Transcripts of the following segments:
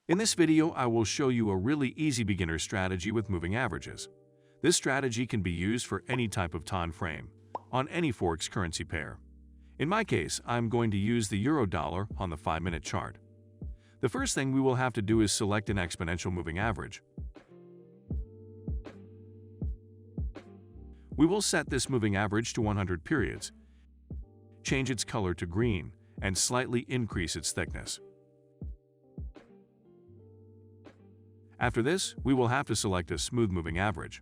In this video, I will show you a really easy beginner strategy with moving averages. This strategy can be used for any type of time frame, on any Forex currency pair. In my case, I'm going to use the euro-dollar on the 5-minute chart. The first thing we will have to do is select an exponential moving average. We will set this moving average to 100 periods, change its color to green, and slightly increase its thickness. After this, we will have to select a smooth moving average.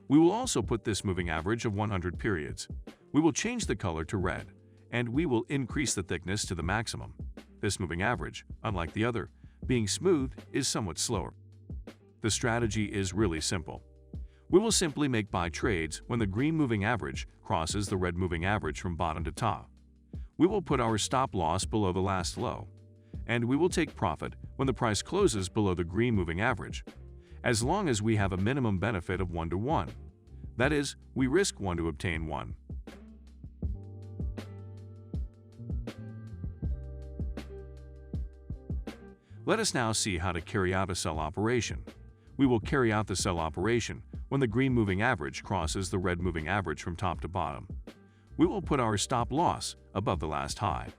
We will also put this moving average of 100 periods. We will change the color to red, and we will increase the thickness to the maximum. This moving average, unlike the other, being smooth, is somewhat slower. The strategy is really simple. We will simply make buy trades when the green moving average crosses the red moving average from bottom to top. We will put our stop loss below the last low, and we will take profit when the price closes below the green moving average, as long as we have a minimum benefit of 1 to 1. That is, we risk 1 to obtain 1. Let us now see how to carry out a sell operation. We will carry out the sell operation when the green moving average crosses the red moving average from top to bottom. We will put our stop loss above the last high,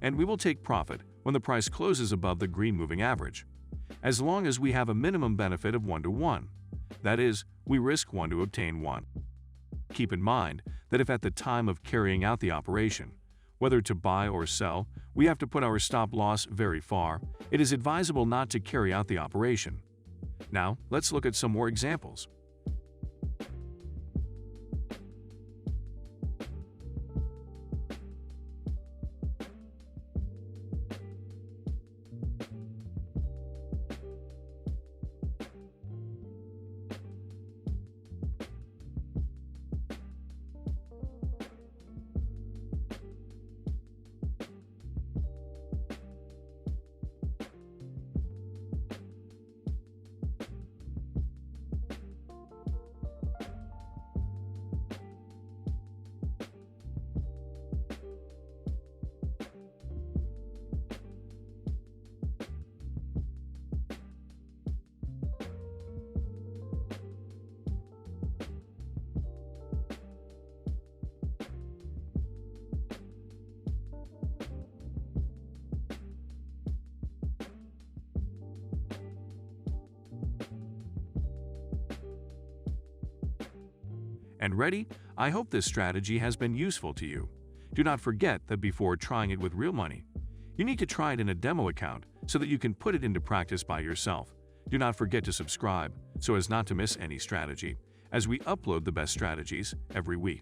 and we will take profit when the price closes above the green moving average, as long as we have a minimum benefit of 1 to 1. That is, we risk 1 to obtain 1. Keep in mind that if at the time of carrying out the operation, whether to buy or sell, we have to put our stop loss very far, it is advisable not to carry out the operation. Now, let's look at some more examples. And ready? I hope this strategy has been useful to you. Do not forget that before trying it with real money, you need to try it in a demo account so that you can put it into practice by yourself. Do not forget to subscribe so as not to miss any strategy, as we upload the best strategies every week.